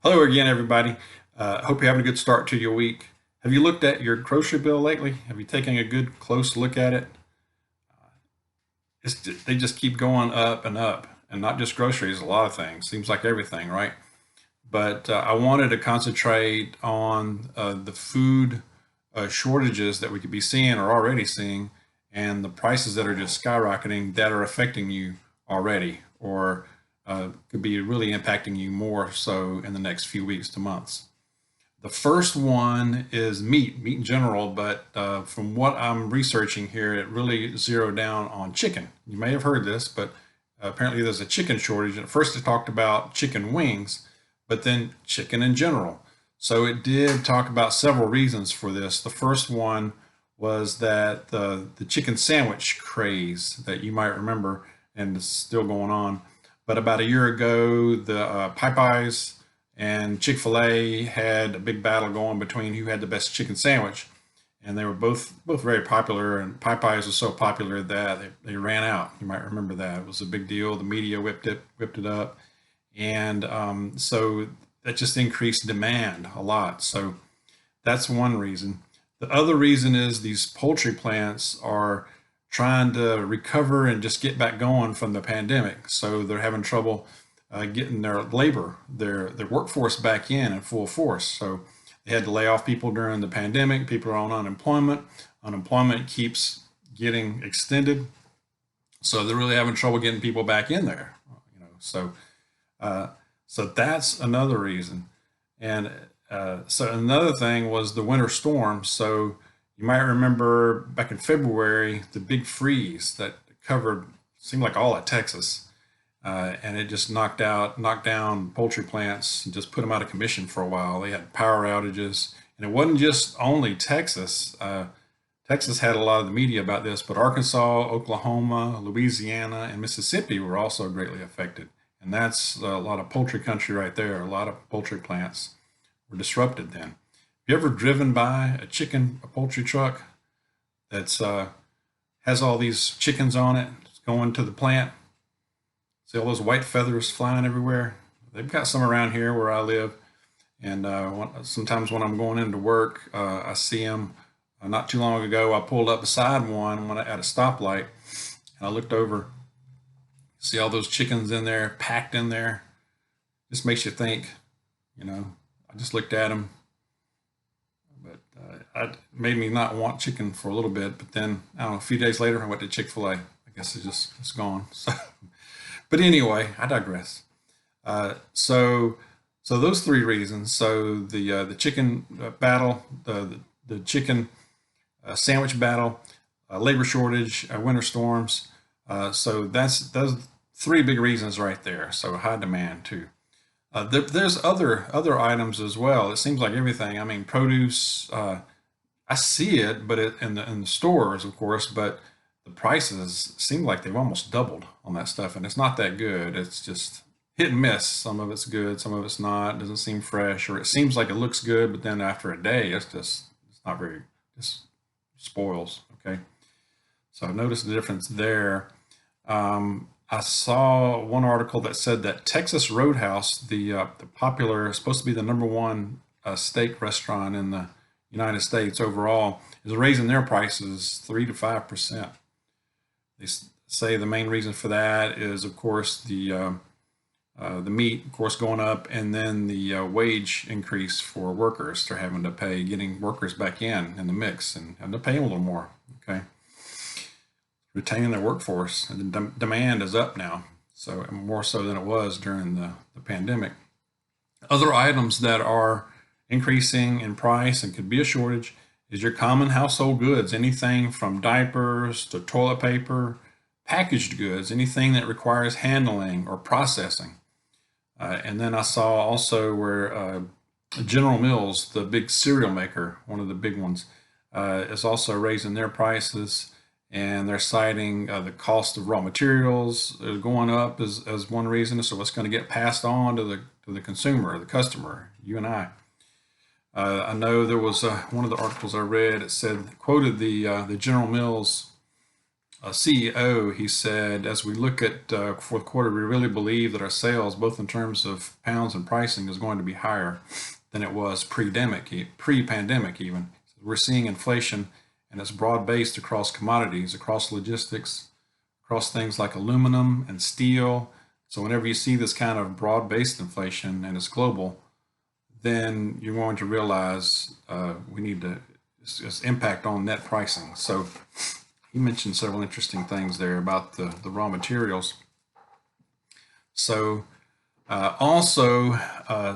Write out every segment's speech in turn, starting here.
Hello again, everybody. Hope you're having a good start to your week. Have you looked at your grocery bill lately? Have you taken a good close look at it? They just keep going up and up, and not just groceries, a lot of things. Seems like everything, right? But I wanted to concentrate on the food shortages that we could be seeing or already seeing, and the prices that are just skyrocketing that are affecting you already, or could be really impacting you more so in the next few weeks to months. The first one is meat in general, but from what I'm researching here, it really zeroed down on chicken. You may have heard this, but apparently there's a chicken shortage. At first, it talked about chicken wings, but then chicken in general. So it did talk about several reasons for this. The first one was that the chicken sandwich craze that you might remember, and it's still going on. But about a year ago, the Popeyes and Chick-fil-A had a big battle going between who had the best chicken sandwich, and they were both very popular. And Popeyes was so popular that they ran out. You might remember that it was a big deal. The media whipped it up, and so that just increased demand a lot. So that's one reason. The other reason is these poultry plants are trying to recover and just get back going from the pandemic. So they're having trouble getting their labor, their workforce back in full force. So they had to lay off people during the pandemic. People are on unemployment. Unemployment keeps getting extended. So they're really having trouble getting people back in there. Uh, so that's another reason. And so another thing was the winter storm. So you might remember back in February, the big freeze that covered, seemed like all of Texas. And it just knocked down poultry plants and just put them out of commission for a while. They had power outages, and it wasn't just only Texas. Texas had a lot of the media about this, but Arkansas, Oklahoma, Louisiana, and Mississippi were also greatly affected. And that's a lot of poultry country right there. A lot of poultry plants were disrupted then. Have you ever driven by a poultry truck that's has all these chickens on it, it's going to the plant? See all those white feathers flying everywhere? They've got some around here where I live, and sometimes when I'm going into work, I see them. Not too long ago, I pulled up beside one when at a stoplight, and I looked over, see all those chickens in there, packed in there. Just makes you think, you know. I just looked at them, but it made me not want chicken for a little bit. But then, I don't know, a few days later, I went to Chick-fil-A. I guess it's gone. So, but anyway, I digress. So those three reasons. So the chicken battle, the chicken sandwich battle, labor shortage, winter storms. So that's those three big reasons right there. So high demand too. There's other items as well. It seems like everything. I mean, produce. I see it, but in the stores, of course. But the prices seem like they've almost doubled on that stuff, and it's not that good. It's just hit and miss. Some of it's good, some of it's not. It doesn't seem fresh, or it seems like it looks good, but then after a day, it's not very. Just spoils. Okay, so I've noticed the difference there. I saw one article that said that Texas Roadhouse, the popular, supposed to be the number one steak restaurant in the United States overall, is raising their prices 3 to 5%. They say the main reason for that is, of course, the meat, of course, going up, and then the wage increase for workers. They're having to pay, getting workers back in the mix, and having to pay them a little more. Okay, retaining their workforce, and the demand is up now, so more so than it was during the pandemic. Other items that are increasing in price and could be a shortage is your common household goods, anything from diapers to toilet paper, packaged goods, anything that requires handling or processing. And then I saw also where General Mills, the big cereal maker, one of the big ones, is also raising their prices, and they're citing the cost of raw materials going up as one reason. So what's going to get passed on to the consumer, the customer, you and I. I know there was one of the articles I read. It said, quoted the General Mills CEO, he said, as we look at fourth quarter, we really believe that our sales, both in terms of pounds and pricing, is going to be higher than it was pre-pandemic even. We're seeing inflation, and it's broad-based across commodities, across logistics, across things like aluminum and steel. So whenever you see this kind of broad-based inflation and it's global, then you're going to realize we need to, it's impact on net pricing. So he mentioned several interesting things there about the raw materials. So also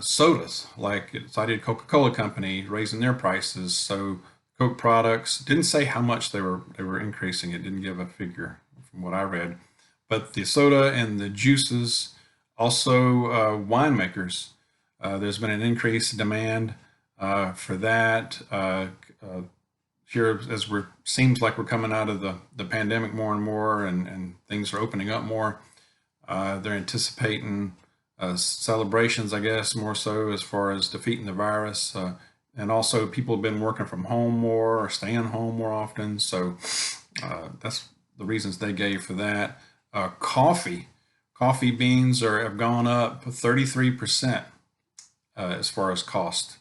sodas, like it's, I did Coca-Cola Company raising their prices. So Coke products didn't say how much they were increasing. It didn't give a figure from what I read. But the soda and the juices, also winemakers, there's been an increase in demand for that. Here, as we're seems like we're coming out of the pandemic more and more, and things are opening up more. They're anticipating celebrations, I guess, more so as far as defeating the virus. And also, people have been working from home more or staying home more often. So that's the reasons they gave for that. Coffee beans have gone up 33% as far as cost.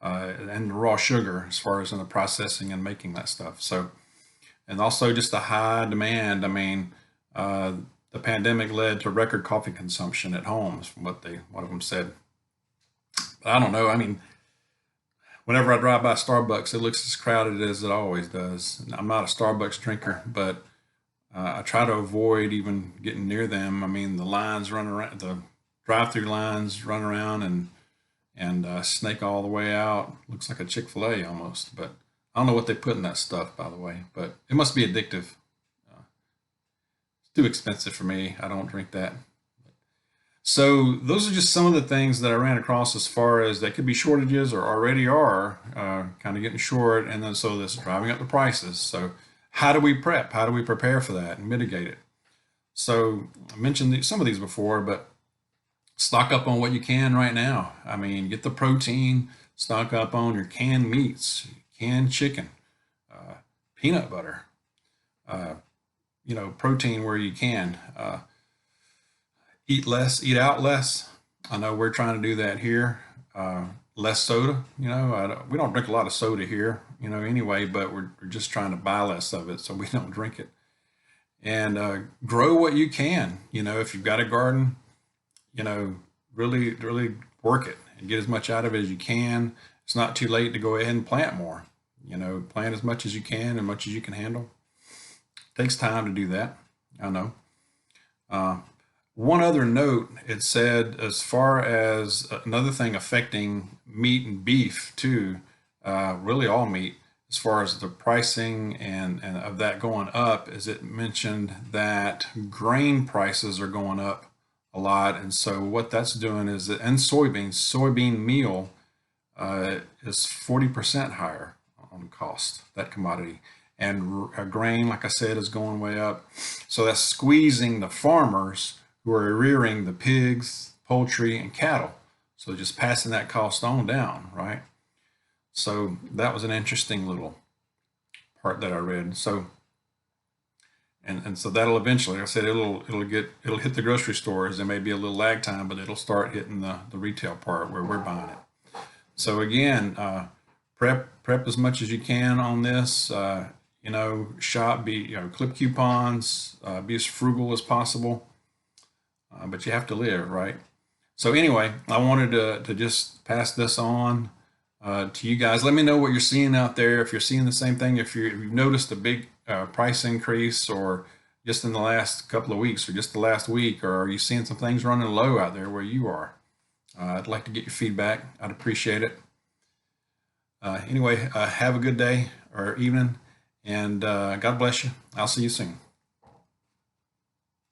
And raw sugar as far as in the processing and making that stuff. So, and also just the high demand. I mean, the pandemic led to record coffee consumption at homes, from what one of them said. But I don't know. I mean, whenever I drive by Starbucks, it looks as crowded as it always does. And I'm not a Starbucks drinker, but I try to avoid even getting near them. I mean, the lines run around, the drive-through lines run around and snake all the way out. Looks like a Chick-fil-A almost, but I don't know what they put in that stuff, by the way, but it must be addictive. It's too expensive for me. I don't drink that. So those are just some of the things that I ran across as far as that could be shortages or already are kind of getting short. And then so this is driving up the prices. So how do we prep? How do we prepare for that and mitigate it? So I mentioned some of these before, but stock up on what you can right now. I mean, get the protein, stock up on your canned meats, canned chicken, peanut butter, protein where you can. Eat less, eat out less. I know we're trying to do that here. Less soda, we don't drink a lot of soda here, anyway, but we're just trying to buy less of it so we don't drink it. And grow what you can, if you've got a garden, really work it and get as much out of it as you can. It's not too late to go ahead and plant more. Plant as much as you can and much as you can handle. It takes time to do that. I know. One other note, it said as far as another thing affecting meat and beef too, really all meat, as far as the pricing and of that going up, is it mentioned that grain prices are going up a lot. And so what that's doing is that, and soybean meal is 40% higher on cost, that commodity. And grain, like I said, is going way up. So that's squeezing the farmers who are rearing the pigs, poultry, and cattle. So just passing that cost on down, right? So that was an interesting little part that I read. So and so that'll eventually, like I said, it'll hit the grocery stores. There may be a little lag time, but it'll start hitting the retail part where we're buying it. So again, prep as much as you can on this. Shop, clip coupons, be as frugal as possible. But you have to live, right? So anyway, I wanted to just pass this on to you guys. Let me know what you're seeing out there. If you're seeing the same thing, if you've noticed a big price increase, or just in the last couple of weeks, or just the last week, or are you seeing some things running low out there where you are? I'd like to get your feedback. I'd appreciate it. Anyway, have a good day or evening, and God bless you. I'll see you soon.